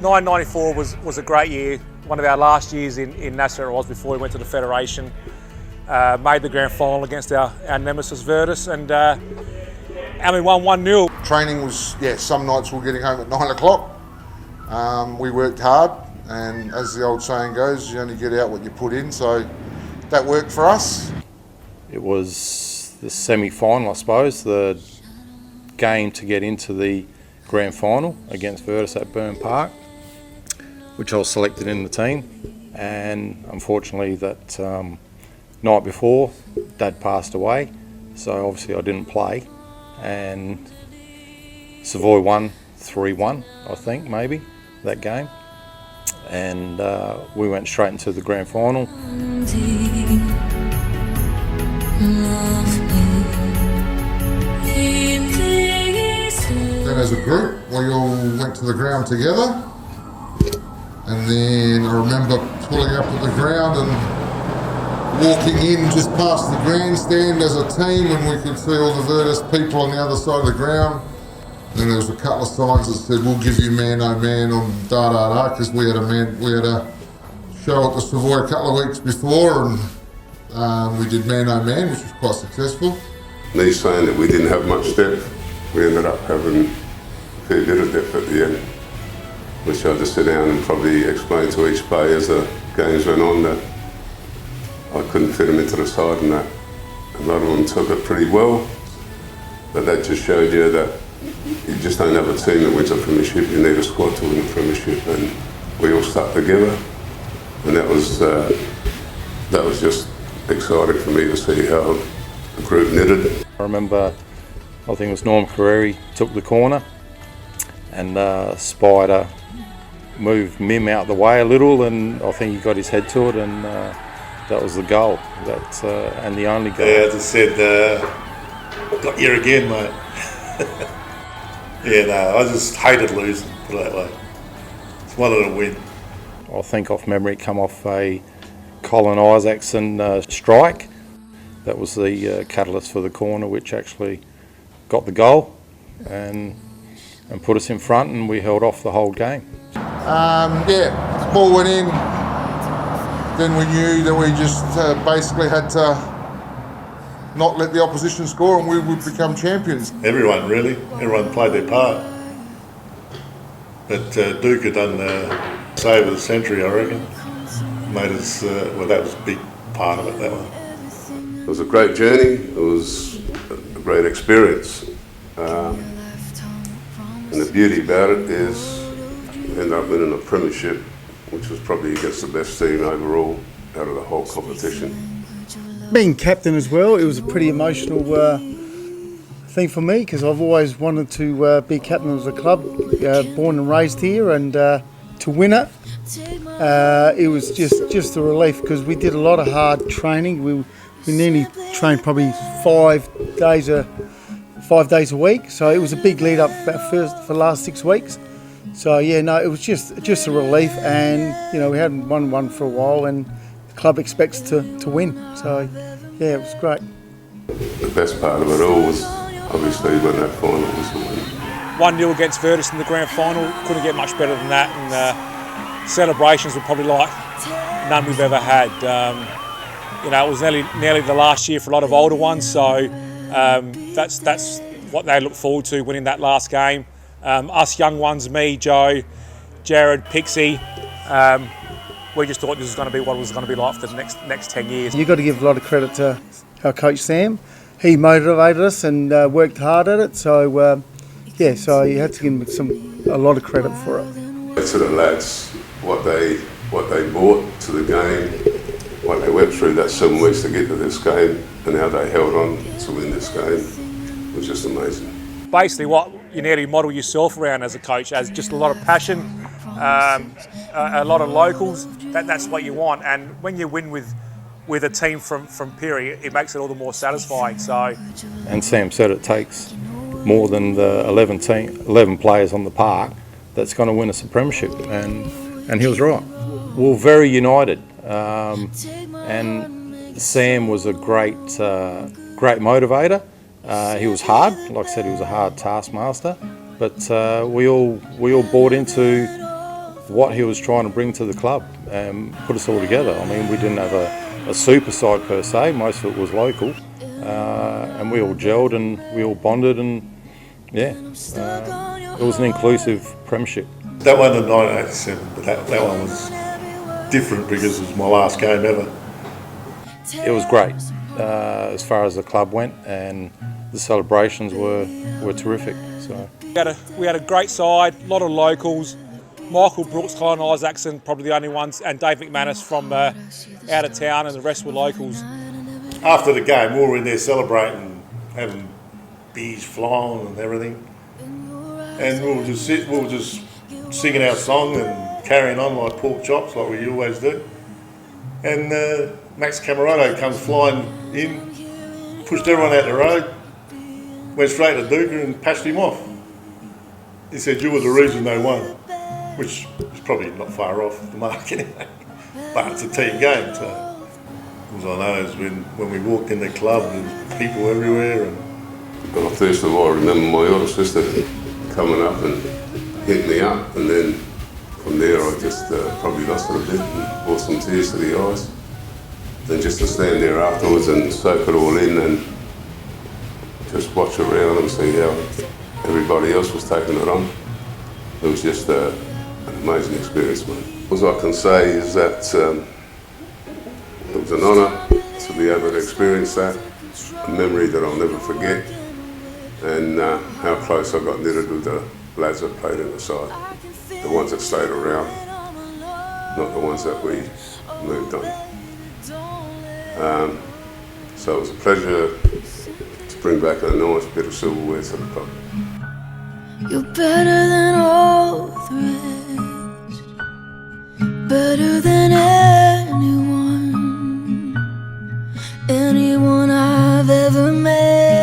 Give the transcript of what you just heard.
1994 was a great year. One of our last years in Nasser it was before we went to the Federation. Made the grand final against our nemesis Virtus and we won 1-0. Training was, some nights we were getting home at 9 o'clock. We worked hard, and as the old saying goes, you only get out what you put in, so that worked for us. It was the semi-final, I suppose, the game to get into the grand final against Virtus at Burn Park, which I was selected in the team, and unfortunately that night before Dad passed away, so obviously I didn't play, and Savoy won 3-1, I think, maybe, that game, and we went straight into the grand final. Then as a group, we all went to the ground together, and then I remember pulling up to the ground and walking in just past the grandstand as a team, and we could see all the Virtus people on the other side of the ground. And there was a couple of signs that said, "We'll give you man oh man" on da da da, because we had a show at the Savoy a couple of weeks before, and we did man oh man, which was quite successful. Me saying that we didn't have much depth, we ended up having a fair bit of depth at the end, which I had to sit down and probably explain to each player as the games went on that I couldn't fit them into the side, and that a lot of them took it pretty well, but that just showed you that you just don't have a team that wins a Premiership, you need a squad to win a Premiership, and we all stuck together, and that was just exciting for me to see how the group knitted. I remember, I think it was Corrieri took the corner, and Spider moved Mim out the way a little, and I think he got his head to it, and that was the goal, and the only goal. Yeah, as I said, got you again, mate. I just hated losing, put it that way. Just wanted to win. I think off memory it come off a Colin Isaacson strike. That was the catalyst for the corner, which actually got the goal and put us in front, and we held off the whole game. The ball went in. Then we knew that we just basically had to not let the opposition score, and we would become champions. Everyone played their part. But Duke had done the save of the century, I reckon. Made us, that was a big part of it, that one. It was a great journey, it was a great experience. And the beauty about it is we ended up winning a Premiership, which was probably against the best team overall out of the whole competition. Being captain as well, it was a pretty emotional thing for me, because I've always wanted to be captain of the club, born and raised here, and to win it, it was just a relief, because we did a lot of hard training. We nearly trained probably 5 days a week, so it was a big lead up for the last 6 weeks. So it was just a relief, and we hadn't won one for a while, and the club expects to win. So it was great. The best part of it all was obviously when that final was the win. 1-0 against Virtus in the grand final, couldn't get much better than that, and celebrations were probably like none we've ever had. It was nearly the last year for a lot of older ones, so that's what they look forward to, winning that last game. Us young ones, me, Joe, Gerard, Pixie, we just thought this was going to be what it was going to be like for the next 10 years. You've got to give a lot of credit to our coach Sam. He motivated us and worked hard at it, so you had to give him a lot of credit for it. To the lads, what they brought to the game, what they went through that 7 weeks to get to this game, and how they held on to win this game was just amazing. Basically what you need to model yourself around as a coach, as just a lot of passion, a lot of locals, that's what you want. And when you win with a team from Perry, it makes it all the more satisfying. So, and Sam said it takes more than the 11 players on the park that's going to win us a Premiership, and he was right. We were very united, and Sam was a great motivator. He was hard, like I said, he was a hard taskmaster, but we all bought into what he was trying to bring to the club and put us all together. I mean, we didn't have a super side per se, most of it was local, and we all gelled and we all bonded, and yeah, it was an inclusive premiership. That one in 1987, but that one was different because it was my last game ever. It was great as far as the club went, and the celebrations were terrific. So We had a great side, a lot of locals. Michael Brooks, Colin Isaacson, probably the only ones, and Dave McManus from out of town, and the rest were locals. After the game, we were in there celebrating, having beers flying and everything, and we were just singing our song and carrying on like pork chops, like we always do. And Max Camarado comes flying in, pushed everyone out the road, went straight to Duca and patched him off. He said, "You were the reason they won," which is probably not far off the mark anyway. But it's a team game, so all I know is when we walked in the club, there's people everywhere. And Well, first of all, I remember my older sister coming up and hitting me up, and then from there I just probably lost it a bit and brought some tears to the eyes. Then just to stand there afterwards and soak it all in and just watch around and see how everybody else was taking it on. It was just an amazing experience, man. All I can say is that it was an honour to be able to experience that, a memory that I'll never forget, and how close I got knitted with the lads that played in the side, the ones that stayed around, not the ones that we moved on. So it was a pleasure to bring back a nice bit of silverware to the club. You're better than all the rest, better than anyone I've ever met.